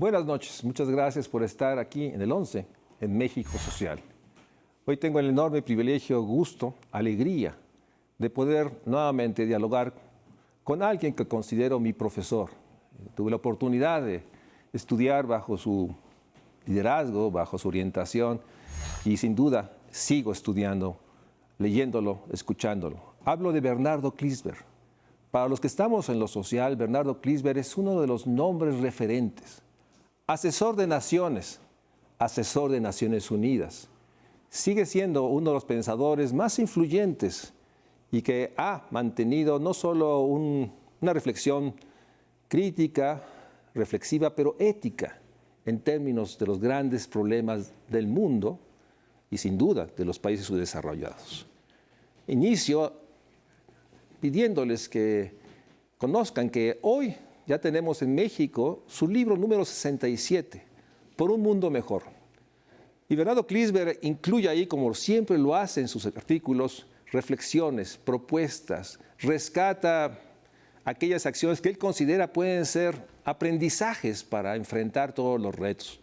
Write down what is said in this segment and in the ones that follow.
Buenas noches, muchas gracias por estar aquí en el 11, en México Social. Hoy tengo el enorme privilegio, gusto, alegría de poder nuevamente dialogar con alguien que considero mi profesor. Tuve la oportunidad de estudiar bajo su liderazgo, bajo su orientación y sin duda sigo estudiando, leyéndolo, escuchándolo. Hablo de Bernardo Klinsberg. Para los que estamos en lo social, Bernardo Klinsberg es uno de los nombres referentes. Asesor de naciones, asesor de Naciones Unidas. Sigue siendo uno de los pensadores más influyentes y que ha mantenido no solo una reflexión crítica, reflexiva, pero ética en términos de los grandes problemas del mundo y sin duda de los países subdesarrollados. Inicio pidiéndoles que conozcan que hoy ya tenemos en México su libro número 67, Por un mundo mejor. Y Bernardo Klinsberg incluye ahí, como siempre lo hace en sus artículos, reflexiones, propuestas, rescata aquellas acciones que él considera pueden ser aprendizajes para enfrentar todos los retos.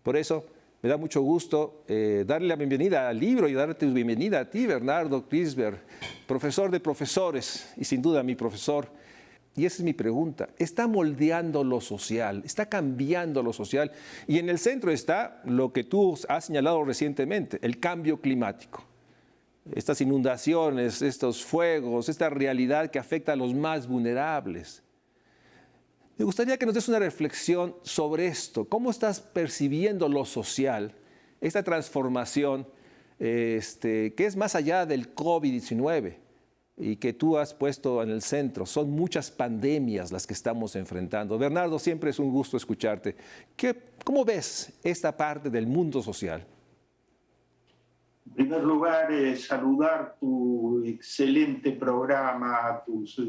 Por eso me da mucho gusto darle la bienvenida al libro y darte la bienvenida a ti, Bernardo Klinsberg, profesor de profesores y sin duda mi profesor. Y esa es mi pregunta. ¿Está moldeando lo social? ¿Está cambiando lo social? Y en el centro está lo que tú has señalado recientemente, el cambio climático. Estas inundaciones, estos fuegos, esta realidad que afecta a los más vulnerables. Me gustaría que nos des una reflexión sobre esto. ¿Cómo estás percibiendo lo social, esta transformación que es más allá del COVID-19? Y que tú has puesto en el centro. Son muchas pandemias las que estamos enfrentando. Bernardo, siempre es un gusto escucharte. ¿Cómo ves esta parte del mundo social? En primer lugar, saludar tu excelente programa, tus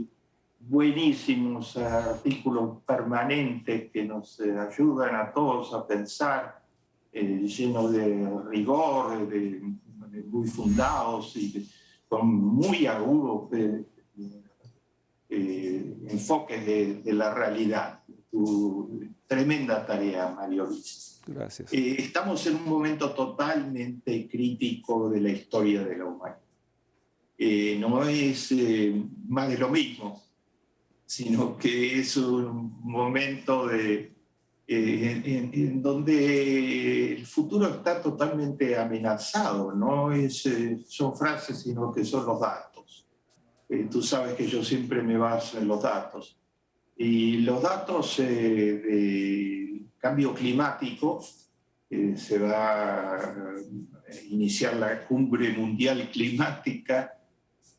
buenísimos artículos permanentes que nos ayudan a todos a pensar, llenos de rigor, muy fundados y con muy agudos enfoques de la realidad. Tu tremenda tarea, Mario Luis. Gracias. Estamos en un momento totalmente crítico de la historia de la humanidad. No es más de lo mismo, sino que es un momento en donde el futuro está totalmente amenazado. No son frases, sino que son los datos. Tú sabes que yo siempre me baso en los datos. Y los datos del cambio climático, se va a iniciar la cumbre mundial climática,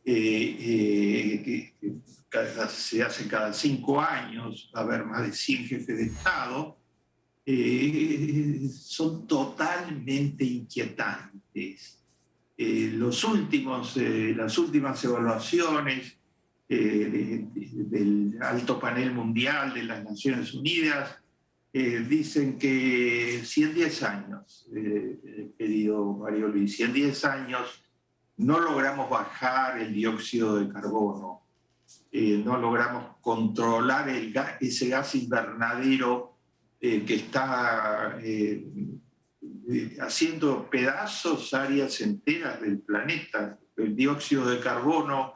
que se hace cada 5 años, va a haber más de 100 jefes de Estado, son totalmente inquietantes. Las últimas evaluaciones del alto panel mundial de las Naciones Unidas dicen que si en 10 años, querido Mario Luis, si en 10 años no logramos bajar el dióxido de carbono, no logramos controlar ese gas invernadero que está haciendo pedazos áreas enteras del planeta. El dióxido de carbono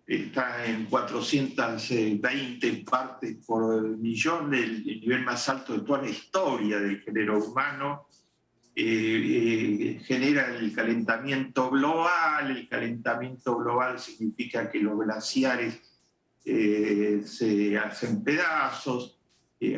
está en 420 partes por millón, el nivel más alto de toda la historia del género humano. Genera el calentamiento global. El calentamiento global significa que los glaciares se hacen pedazos.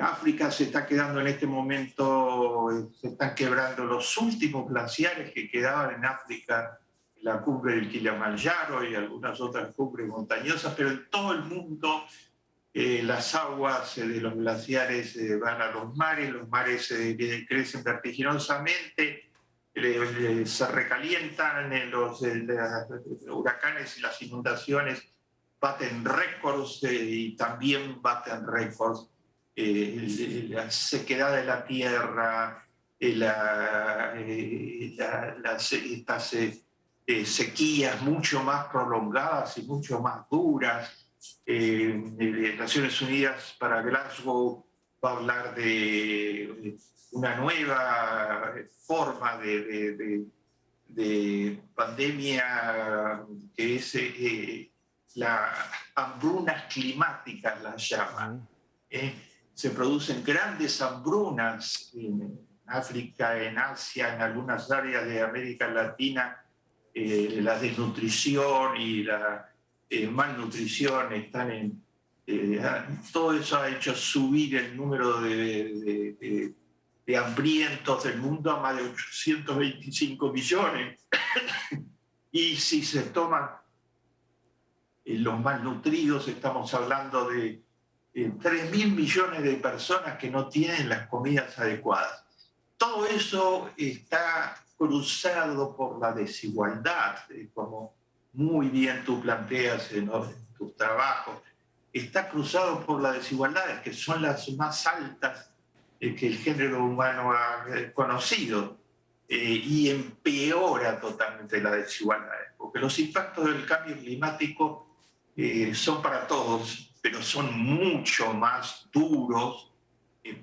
África se está quedando en este momento, se están quebrando los últimos glaciares que quedaban en África, la cumbre del Kilimanjaro y algunas otras cumbres montañosas, pero en todo el mundo las aguas de los glaciares van a los mares crecen vertiginosamente, se recalientan, los huracanes y las inundaciones baten récords y también baten récords la sequedad de la tierra, estas sequías mucho más prolongadas y mucho más duras. Naciones Unidas para Glasgow va a hablar de una nueva forma de pandemia que es las hambrunas climáticas, las llama. Se producen grandes hambrunas en África, en Asia, en algunas áreas de América Latina. La desnutrición y la malnutrición están en... todo eso ha hecho subir el número de hambrientos del mundo a más de 825 millones. Y si se toman los malnutridos, estamos hablando de 3.000 millones de personas que no tienen las comidas adecuadas. Todo eso está cruzado por la desigualdad, como muy bien tú planteas en tus trabajos. Está cruzado por las desigualdades, que son las más altas que el género humano ha conocido, y empeora totalmente las desigualdades, porque los impactos del cambio climático son para todos, pero son mucho más duros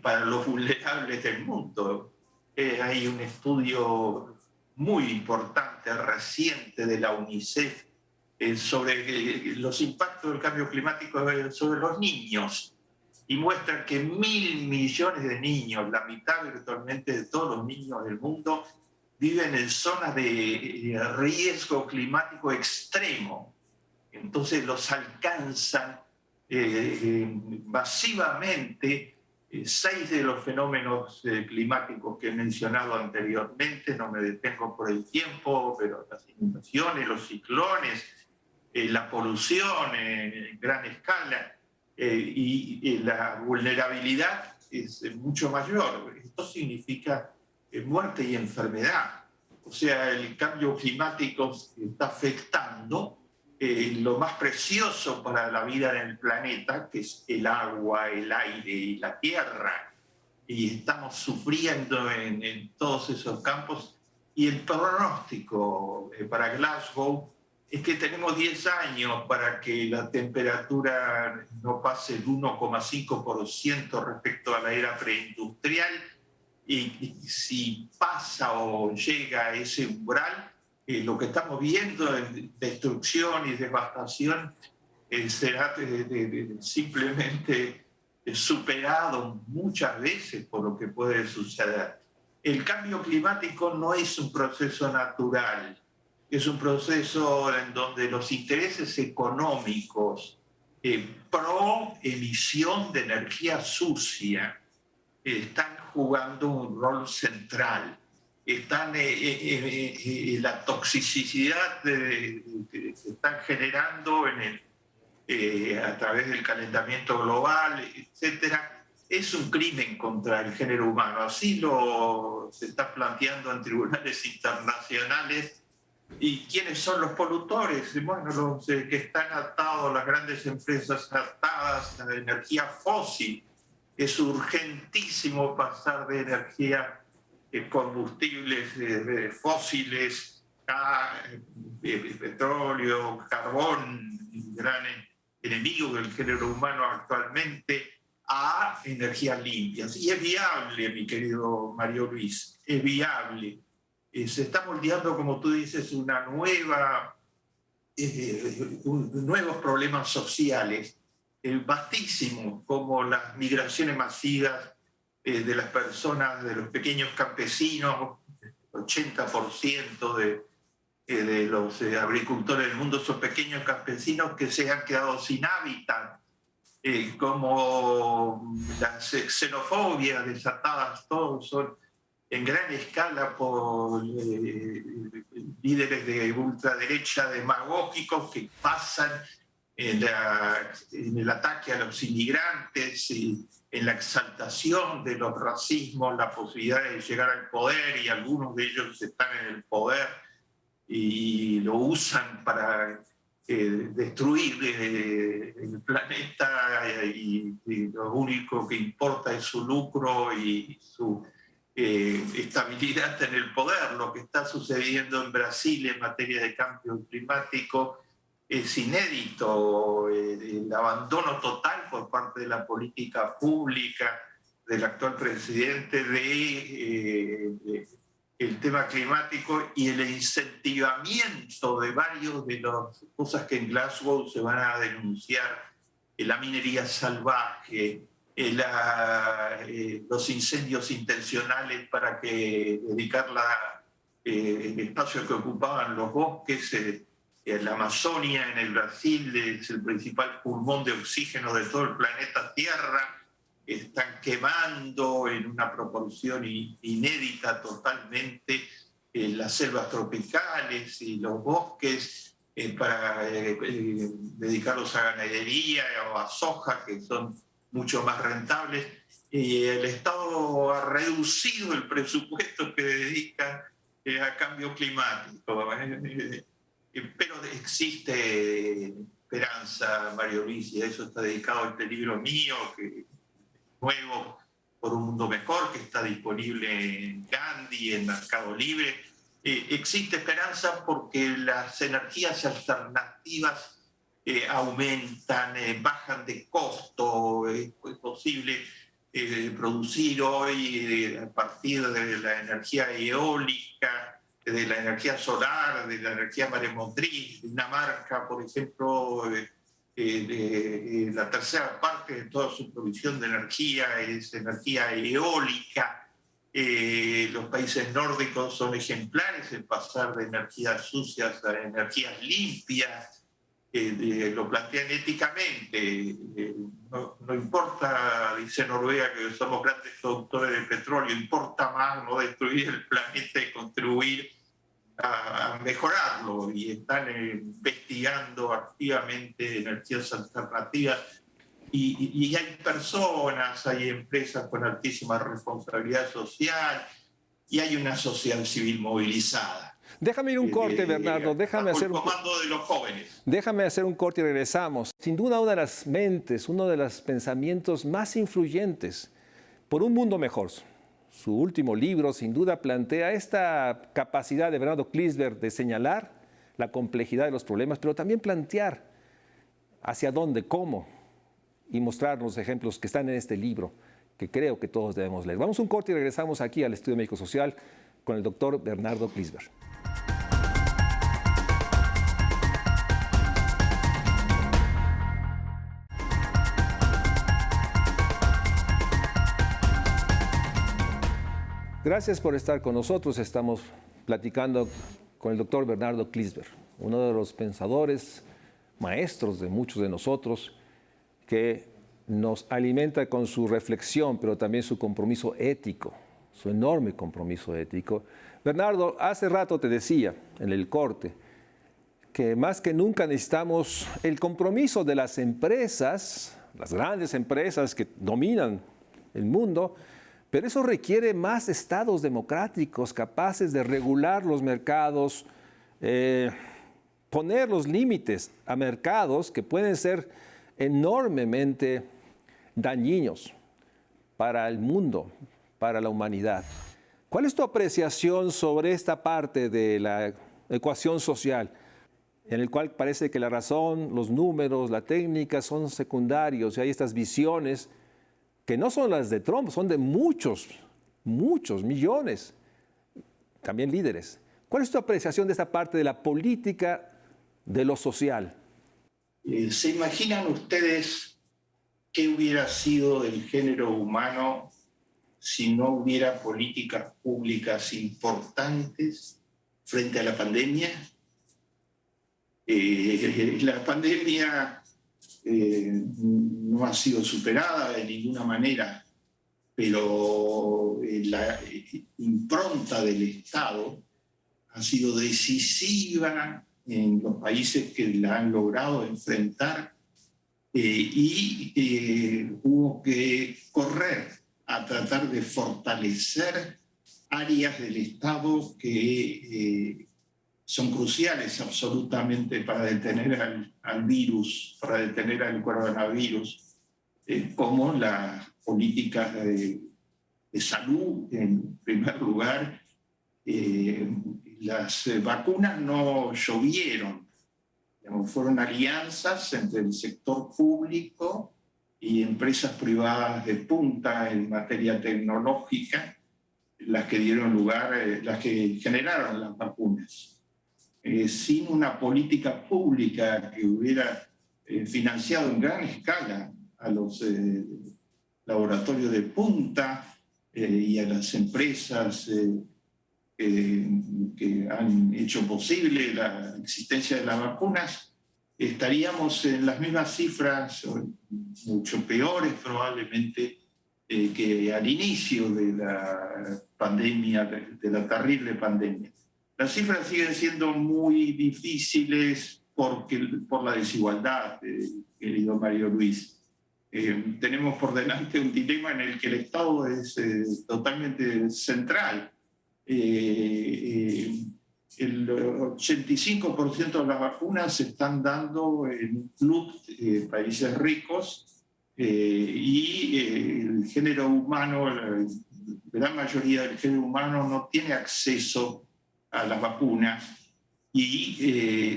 para los vulnerables del mundo. Hay un estudio muy importante, reciente, de la UNICEF sobre los impactos del cambio climático sobre los niños, y muestran que 1.000 millones de niños, la mitad virtualmente de todos los niños del mundo, viven en zonas de riesgo climático extremo. Entonces los alcanzan masivamente 6 de los fenómenos climáticos que he mencionado anteriormente. No me detengo por el tiempo, pero las inundaciones, los ciclones, la polución en gran escala, y la vulnerabilidad es mucho mayor. Esto significa muerte y enfermedad. O sea, el cambio climático está afectando lo más precioso para la vida en el planeta, que es el agua, el aire y la tierra. Y estamos sufriendo en todos esos campos. Y el pronóstico para Glasgow es que tenemos 10 años para que la temperatura no pase el 1,5% respecto a la era preindustrial, y si pasa o llega a ese umbral, lo que estamos viendo en destrucción y devastación será simplemente superado muchas veces por lo que puede suceder. El cambio climático no es un proceso natural, es un proceso en donde los intereses económicos pro emisión de energía sucia están jugando un rol central. Están la toxicidad que están generando a través del calentamiento global, etcétera, es un crimen contra el género humano. Así se está planteando en tribunales internacionales. ¿Y quiénes son los polutores? Bueno, los que están atados, las grandes empresas atadas a la energía fósil. Es urgentísimo pasar de energía combustibles fósiles, petróleo, carbón, gran enemigo del género humano actualmente, a energías limpias. Y es viable, mi querido Mario Luis, es viable. Se está moldeando, como tú dices, nuevos problemas sociales vastísimos, como las migraciones masivas de las personas, de los pequeños campesinos. 80% de los agricultores del mundo son pequeños campesinos que se han quedado sin hábitat, como las xenofobias desatadas, todos son en gran escala por líderes de ultraderecha demagógicos que pasan en el ataque a los inmigrantes y en la exaltación de los racismos, la posibilidad de llegar al poder, y algunos de ellos están en el poder y lo usan para destruir el planeta, y lo único que importa es su lucro y su estabilidad en el poder. Lo que está sucediendo en Brasil en materia de cambio climático es inédito. El abandono total por parte de la política pública del actual presidente el tema climático y el incentivamiento de varios de las cosas que en Glasgow se van a denunciar, la minería salvaje, los incendios intencionales para dedicar el espacio que ocupaban los bosques. La Amazonia en el Brasil es el principal pulmón de oxígeno de todo el planeta Tierra. Están quemando en una proporción inédita totalmente las selvas tropicales y los bosques para dedicarlos a ganadería o a soja, que son mucho más rentables. Y el Estado ha reducido el presupuesto que dedica a cambio climático. Pero existe esperanza, Mario Luis, y a eso está dedicado este libro mío, nuevo, por un mundo mejor, que está disponible en Gandhi, en Mercado Libre. Existe esperanza porque las energías alternativas aumentan, bajan de costo. Es posible producir hoy a partir de la energía eólica, de la energía solar, de la energía maremotriz. Dinamarca, por ejemplo, la tercera parte de toda su provisión de energía es energía eólica. Los países nórdicos son ejemplares en pasar de energías sucias a energías limpias. Lo plantean éticamente. No importa, dice Noruega, que somos grandes productores de petróleo, importa más no destruir el planeta y contribuir a mejorarlo, y están investigando activamente energías alternativas. Y hay personas, hay empresas con altísima responsabilidad social, y hay una sociedad civil movilizada. Déjame ir un corte, Bernardo. Déjame hacer un comando de los jóvenes. Déjame hacer un corte y regresamos. Sin duda, una de las mentes, uno de los pensamientos más influyentes por un mundo mejor. Su último libro, sin duda, plantea esta capacidad de Bernardo Klinsberg de señalar la complejidad de los problemas, pero también plantear hacia dónde, cómo, y mostrar los ejemplos que están en este libro, que creo que todos debemos leer. Vamos a un corte y regresamos aquí al Estudio Médico Social con el doctor Bernardo Klinsberg. Gracias por estar con nosotros. Estamos platicando con el doctor Bernardo Klinsberg, uno de los pensadores maestros de muchos de nosotros, que nos alimenta con su reflexión, pero también su compromiso ético, su enorme compromiso ético. Bernardo, hace rato te decía en el corte que más que nunca necesitamos el compromiso de las empresas, las grandes empresas que dominan el mundo, pero eso requiere más estados democráticos capaces de regular los mercados, poner los límites a mercados que pueden ser enormemente dañinos para el mundo, para la humanidad. ¿Cuál es tu apreciación sobre esta parte de la ecuación social, en el cual parece que la razón, los números, la técnica son secundarios y hay estas visiones que no son las de Trump, son de muchos millones, también líderes? ¿Cuál es tu apreciación de esta parte de la política de lo social? ¿Se imaginan ustedes qué hubiera sido del género humano si no hubiera políticas públicas importantes frente a la pandemia? La pandemia no ha sido superada de ninguna manera, pero la impronta del Estado ha sido decisiva en los países que la han logrado enfrentar, y hubo que correr a tratar de fortalecer áreas del Estado que son cruciales absolutamente para detener al virus, para detener al coronavirus, como las políticas de salud, en primer lugar. Las vacunas no llovieron, fueron alianzas entre el sector público y empresas privadas de punta en materia tecnológica las que dieron lugar, las que generaron las vacunas. Sin una política pública que hubiera financiado en gran escala a los laboratorios de punta y a las empresas que han hecho posible la existencia de las vacunas, estaríamos en las mismas cifras, mucho peores probablemente, que al inicio de la pandemia, de la terrible pandemia. Las cifras siguen siendo muy difíciles por la desigualdad, querido Mario Luis. Tenemos por delante un dilema en el que el Estado es totalmente central. El 85% de las vacunas se están dando en un club de países ricos y el género humano, la gran mayoría del género humano no tiene acceso a las vacunas y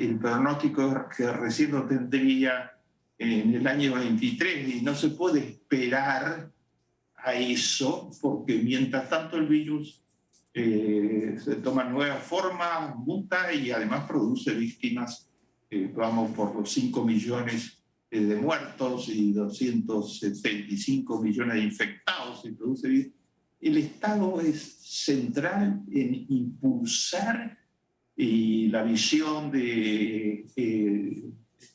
el pronóstico es que recién lo tendría en el año 23 y no se puede esperar a eso porque mientras tanto el virus se toma nuevas formas, muta y además produce víctimas. Vamos por los 5 millones de muertos y 275 millones de infectados. Y produce. El Estado es central en impulsar la visión de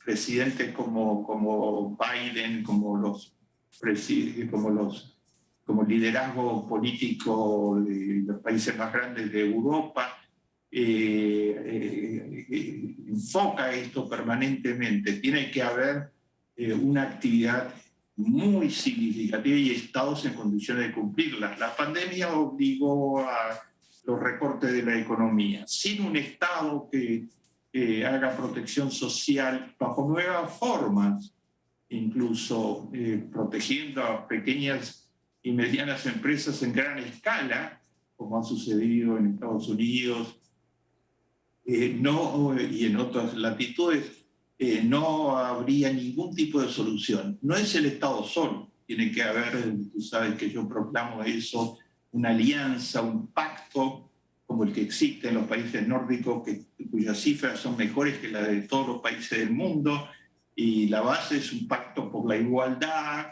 presidentes como Biden, como liderazgo político de los países más grandes de Europa, enfoca esto permanentemente. Tiene que haber una actividad muy significativa y estados en condiciones de cumplirla. La pandemia obligó a los recortes de la economía. Sin un Estado que haga protección social bajo nuevas formas, incluso protegiendo a pequeñas y medianas empresas en gran escala, como ha sucedido en Estados Unidos y en otras latitudes, no habría ningún tipo de solución. No es el Estado solo, tiene que haber, tú sabes que yo proclamo eso, una alianza, un pacto como el que existe en los países nórdicos, cuyas cifras son mejores que las de todos los países del mundo, y la base es un pacto por la igualdad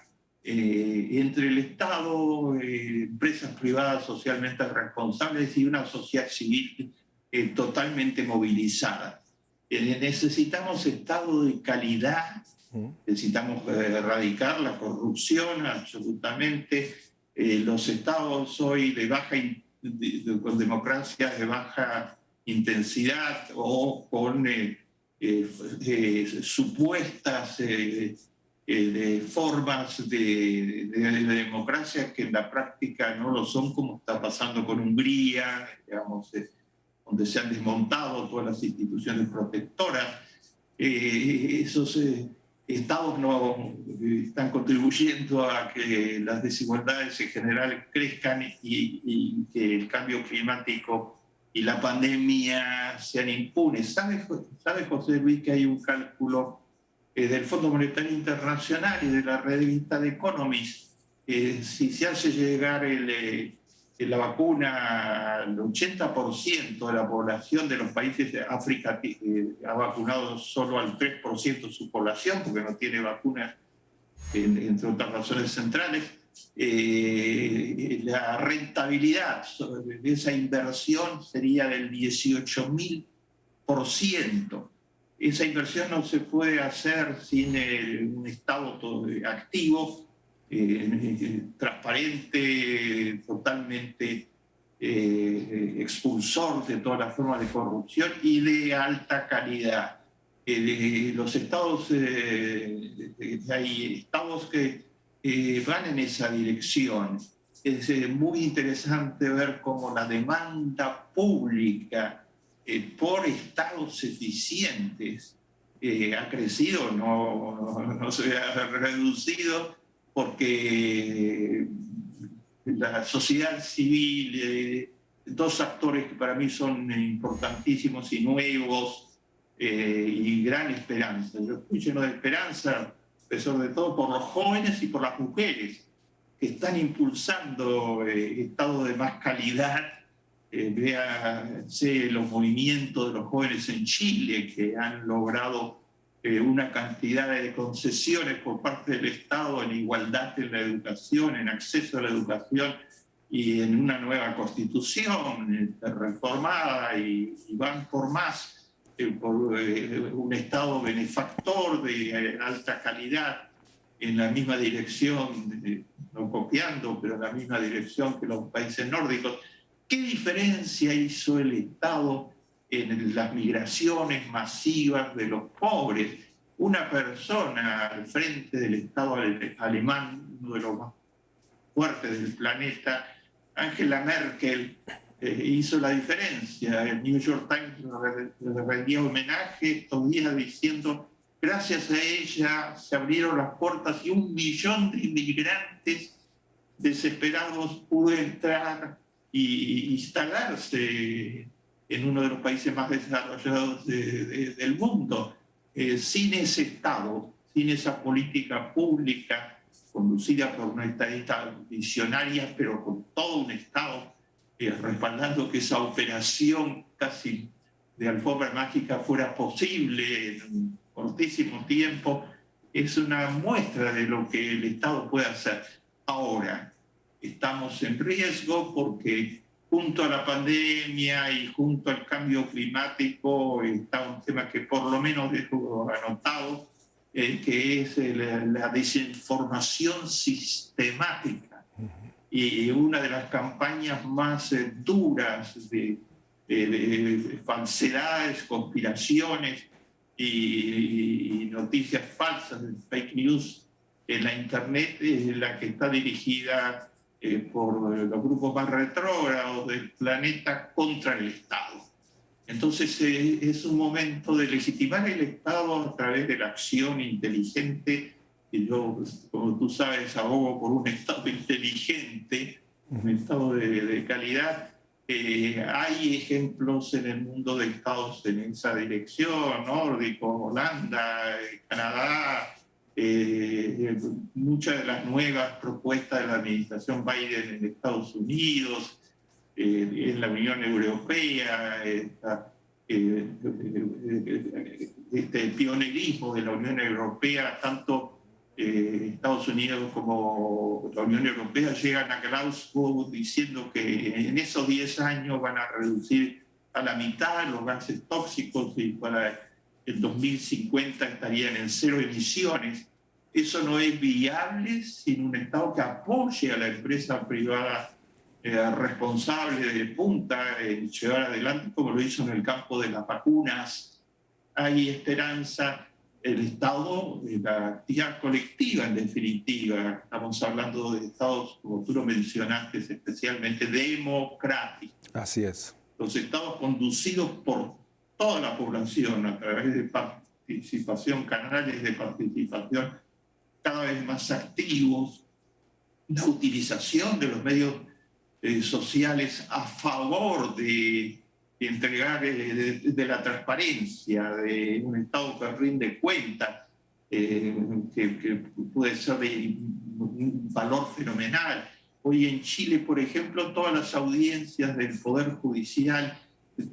entre el Estado, empresas privadas socialmente responsables y una sociedad civil totalmente movilizada. Necesitamos Estado de calidad, necesitamos erradicar la corrupción absolutamente. Los Estados hoy con democracias de baja intensidad o con supuestas formas de democracia que en la práctica no lo son, como está pasando con Hungría, digamos, donde se han desmontado todas las instituciones protectoras. Esos estados no están contribuyendo a que las desigualdades en general crezcan y que el cambio climático y la pandemia sean impunes. ¿Sabe, José Luis, que hay un cálculo del Fondo Monetario Internacional y de la revista The Economist? Si se hace llegar la vacuna al 80% de la población de los países de África, ha vacunado solo al 3% de su población, porque no tiene vacunas, entre otras razones centrales, la rentabilidad de esa inversión sería del 18.000%. Esa inversión no se puede hacer sin un Estado activo, transparente, totalmente expulsor de todas las formas de corrupción y de alta calidad. Los estados, hay estados que van en esa dirección. Es muy interesante ver cómo la demanda pública por estados eficientes ha crecido, no se ha reducido, porque la sociedad civil, dos actores que para mí son importantísimos y nuevos, y gran esperanza. Yo estoy lleno de esperanza sobre todo por los jóvenes y por las mujeres, que están impulsando estados de más calidad. Véase los movimientos de los jóvenes en Chile, que han logrado una cantidad de concesiones por parte del Estado en igualdad en la educación, en acceso a la educación y en una nueva constitución reformada, y van por más, por un Estado benefactor de alta calidad, en la misma dirección, no copiando, pero en la misma dirección que los países nórdicos. ¿Qué diferencia hizo el Estado en las migraciones masivas de los pobres? Una persona al frente del Estado alemán, uno de los más fuertes del planeta, Angela Merkel, hizo la diferencia. El New York Times le rendía homenaje estos días diciendo: gracias a ella se abrieron las puertas y 1 millón de inmigrantes desesperados pudo entrar y instalarse en uno de los países más desarrollados del mundo. Sin ese Estado, sin esa política pública conducida por una estadista visionaria, pero con todo un Estado respaldando que esa operación casi de alfombra mágica fuera posible en un cortísimo tiempo, es una muestra de lo que el Estado puede hacer. Ahora, estamos en riesgo porque junto a la pandemia y junto al cambio climático está un tema que por lo menos dejo anotado, que es la desinformación sistemática. Y una de las campañas más duras de falsedades, conspiraciones y noticias falsas, fake news en la Internet, es la que está dirigida por los grupos más retrógrados del planeta contra el Estado. Entonces es un momento de legitimar el Estado a través de la acción inteligente, y yo, como tú sabes, abogo por un Estado inteligente, un Estado de calidad. Hay ejemplos en el mundo de Estados en esa dirección, nórdico, Holanda, Canadá. Muchas de las nuevas propuestas de la administración Biden en Estados Unidos, en la Unión Europea, este pionerismo de la Unión Europea, tanto Estados Unidos como la Unión Europea llegan a Glasgow diciendo que en esos 10 años van a reducir a la mitad los gases tóxicos y para el 2050 estarían en 0 emisiones. Eso no es viable sin un Estado que apoye a la empresa privada responsable de punta en llevar adelante, como lo hizo en el campo de las vacunas. Hay esperanza. El Estado, la actividad colectiva en definitiva, estamos hablando de Estados, como tú lo mencionaste, especialmente democráticos. Así es. Los Estados conducidos por toda la población a través de participación, canales de participación cada vez más activos, la utilización de los medios sociales a favor de entregar de la transparencia, de un Estado que rinde cuentas, que puede ser de un valor fenomenal. Hoy en Chile, por ejemplo, todas las audiencias del Poder Judicial, las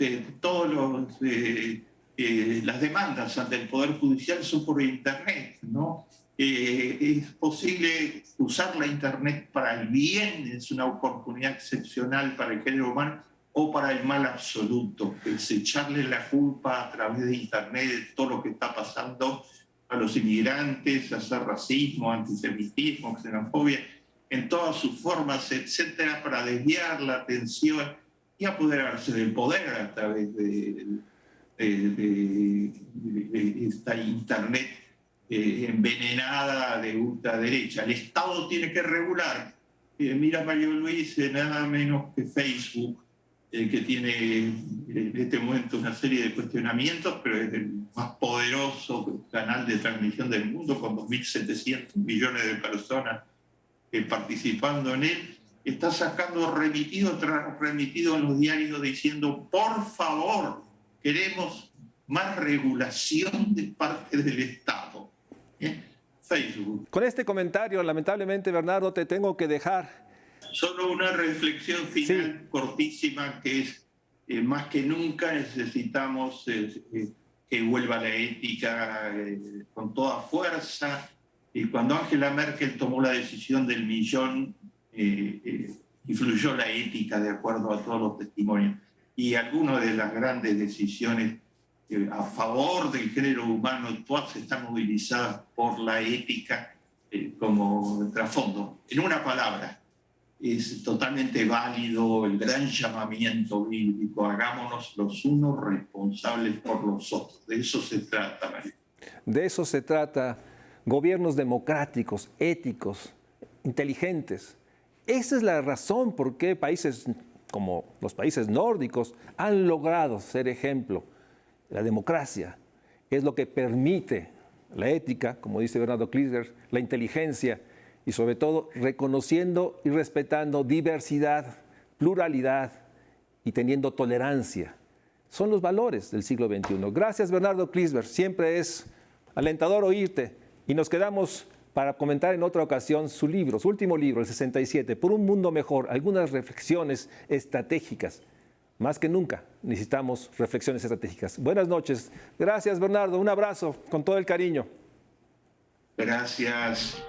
demandas ante el Poder Judicial son por Internet, ¿no? Es posible usar la Internet para el bien, es una oportunidad excepcional para el género humano, o para el mal absoluto, es echarle la culpa a través de Internet de todo lo que está pasando a los inmigrantes, hacer racismo, antisemitismo, xenofobia, en todas sus formas, etcétera, para desviar la atención y apoderarse del poder a través de esta Internet envenenada de ultraderecha. El Estado tiene que regular. Mira, Mario Luis, nada menos que Facebook, que tiene en este momento una serie de cuestionamientos, pero es el más poderoso canal de transmisión del mundo, con 2.700 millones de personas participando en él, está sacando remitido tras remitido en los diarios diciendo: por favor, queremos más regulación de parte del Estado. Facebook. Con este comentario, lamentablemente, Bernardo, te tengo que dejar. Solo una reflexión final cortísima, que es, más que nunca necesitamos que vuelva la ética con toda fuerza. Y cuando Angela Merkel tomó la decisión del millón, influyó la ética de acuerdo a todos los testimonios. Y algunas de las grandes decisiones a favor del género humano, todas están movilizadas por la ética como trasfondo. En una palabra, es totalmente válido el gran llamamiento bíblico: hagámonos los unos responsables por los otros. De eso se trata, María. De eso se trata. Gobiernos democráticos, éticos, inteligentes. Esa es la razón por qué países como los países nórdicos han logrado ser ejemplo. La democracia es lo que permite la ética, como dice Bernardo Kliesger, la inteligencia y sobre todo reconociendo y respetando diversidad, pluralidad y teniendo tolerancia. Son los valores del siglo XXI. Gracias, Bernardo Kliesger. Siempre es alentador oírte y nos quedamos para comentar en otra ocasión su libro, su último libro, el 67, Por un mundo mejor, algunas reflexiones estratégicas. Más que nunca necesitamos reflexiones estratégicas. Buenas noches. Gracias, Bernardo. Un abrazo con todo el cariño. Gracias.